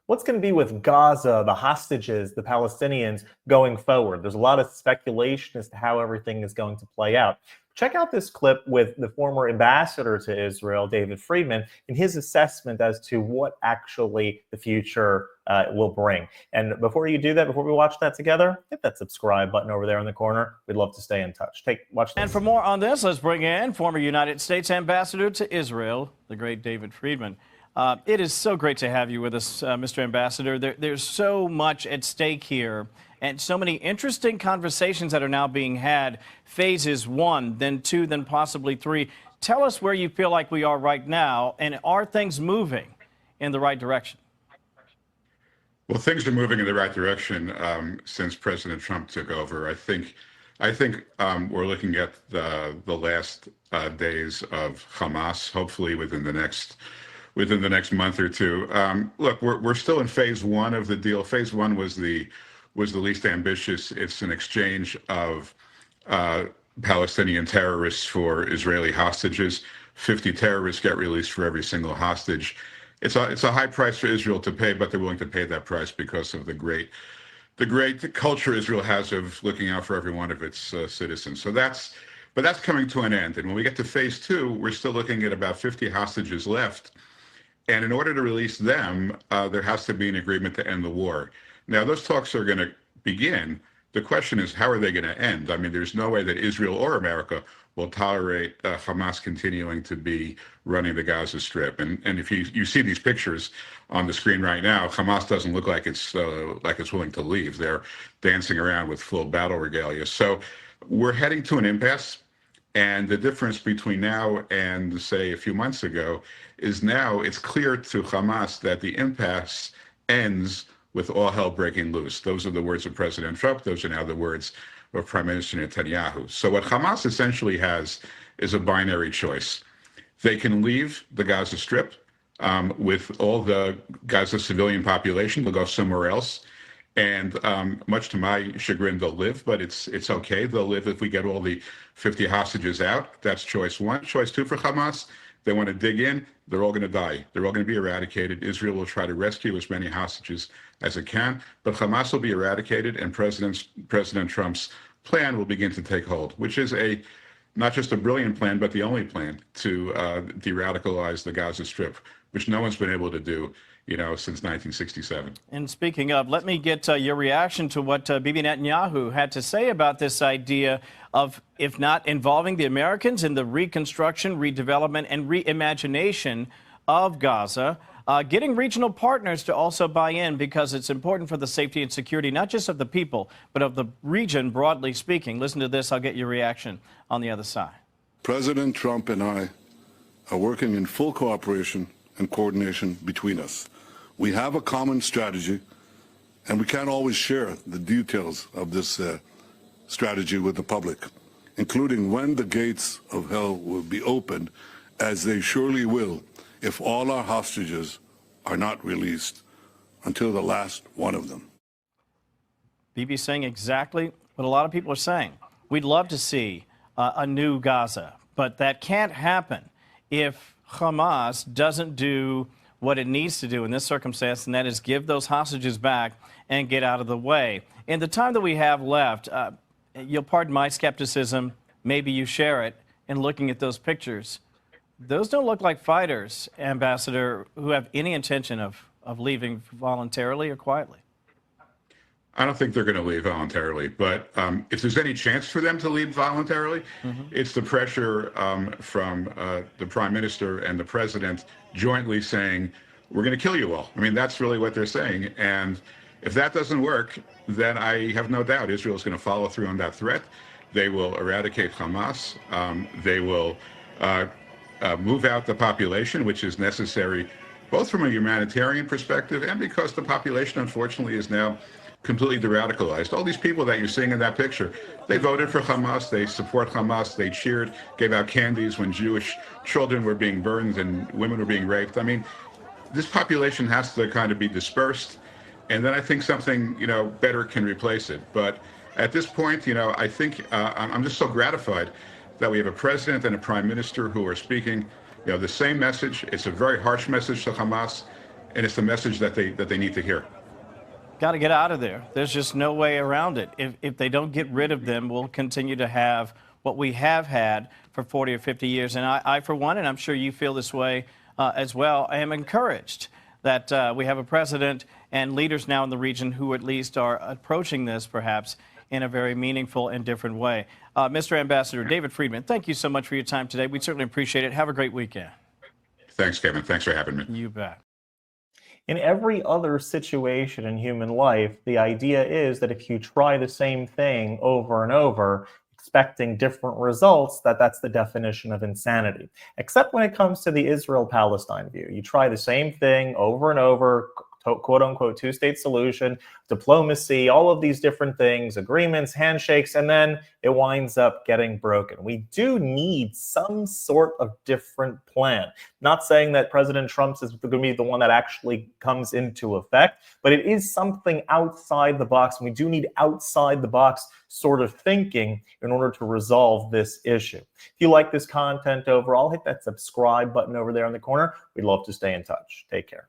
what's going to be with Gaza, the hostages, the Palestinians going forward? There's a lot of speculation as to how everything is going to play out. Check out this clip with the former ambassador to Israel, David Friedman, and his assessment as to what actually the future will bring. And before you do that, before we watch that together, hit that subscribe button over there in the corner. We'd love to stay in touch. Watch this. And for more on this, let's bring in former United States ambassador to Israel, the great David Friedman. It is so great to have you with us, Mr. Ambassador. There's so much at stake here and so many interesting conversations that are now being had. Phases 1, then 2, then possibly 3. Tell us where you feel like we are right now, and are things moving in the right direction? Well, things are moving in the right direction since President Trump took over. I think we're looking at the last days of Hamas, hopefully within the next month or two. Look, we're still in phase 1 of the deal. Phase 1 was the least ambitious. It's an exchange of Palestinian terrorists for Israeli hostages. 50 terrorists get released for every single hostage. It's a high price for Israel to pay, but they're willing to pay that price because of the great culture Israel has of looking out for every one of its citizens. So that's coming to an end. And when we get to phase 2, we're still looking at about 50 hostages left. And in order to release them, there has to be an agreement to end the war. Now, those talks are going to begin. The question is, how are they going to end? I mean, there's no way that Israel or America will tolerate Hamas continuing to be running the Gaza Strip. And if you see these pictures on the screen right now, Hamas doesn't look like it's willing to leave. They're dancing around with full battle regalia. So we're heading to an impasse. And the difference between now and, say, a few months ago is now it's clear to Hamas that the impasse ends with all hell breaking loose. Those are the words of President Trump. Those are now the words of Prime Minister Netanyahu. So what Hamas essentially has is a binary choice. They can leave the Gaza Strip with all the Gaza civilian population. They'll go somewhere else. And much to my chagrin, they'll live, but it's okay. They'll live if we get all the 50 hostages out. That's choice 1. Choice 2 for Hamas, they want to dig in. They're all going to die. They're all going to be eradicated. Israel will try to rescue as many hostages as it can, but Hamas will be eradicated, and President Trump's plan will begin to take hold, which is not just a brilliant plan, but the only plan to de-radicalize the Gaza Strip, which no one's been able to do, since 1967. And speaking of, let me get your reaction to what Bibi Netanyahu had to say about this idea of, if not involving the Americans in the reconstruction, redevelopment, and reimagination of Gaza, getting regional partners to also buy in, because it's important for the safety and security, not just of the people, but of the region, broadly speaking. Listen to this. I'll get your reaction on the other side. President Trump and I are working in full cooperation and coordination between us. We have a common strategy, and we can't always share the details of this strategy with the public, including when the gates of hell will be opened, as they surely will if all our hostages are not released until the last one of them. Bibi saying exactly what a lot of people are saying. We'd love to see a new Gaza, but that can't happen if Hamas doesn't do what it needs to do in this circumstance, and that is give those hostages back and get out of the way. In the time that we have left, you'll pardon my skepticism, maybe you share it, in looking at those pictures. Those don't look like fighters, Ambassador, who have any intention of leaving voluntarily or quietly. I don't think they're going to leave voluntarily, but if there's any chance for them to leave voluntarily, it's the pressure from the Prime Minister and the President jointly saying, we're going to kill you all. I mean, that's really what they're saying. And if that doesn't work, then I have no doubt Israel is going to follow through on that threat. They will eradicate Hamas. They will move out the population, which is necessary both from a humanitarian perspective and because the population, unfortunately, is now completely de-radicalized. All these people that you're seeing in that picture, they voted for Hamas, they support Hamas, they cheered, gave out candies when Jewish children were being burned and women were being raped. I mean, this population has to kind of be dispersed, and then I think something, better can replace it. But at this point, I think I'm just so gratified that we have a president and a prime minister who are speaking, the same message. It's a very harsh message to Hamas, and it's the message that they need to hear. Got to get out of there. There's just no way around it. If they don't get rid of them, we'll continue to have what we have had for 40 or 50 years. And I for one, and I'm sure you feel this way as well, I am encouraged that we have a president and leaders now in the region who at least are approaching this perhaps in a very meaningful and different way. Mr. Ambassador David Friedman, thank you so much for your time today. We certainly appreciate it. Have a great weekend. Thanks, Kevin. Thanks for having me. You bet. In every other situation in human life, the idea is that if you try the same thing over and over, expecting different results, that's the definition of insanity. Except when it comes to the Israel-Palestine view. You try the same thing over and over, quote-unquote two-state solution, diplomacy, all of these different things, agreements, handshakes, and then it winds up getting broken. We do need some sort of different plan. Not saying that President Trump's is going to be the one that actually comes into effect, but it is something outside the box, and we do need outside the box sort of thinking in order to resolve this issue. If you like this content overall, hit that subscribe button over there in the corner. We'd love to stay in touch. Take care.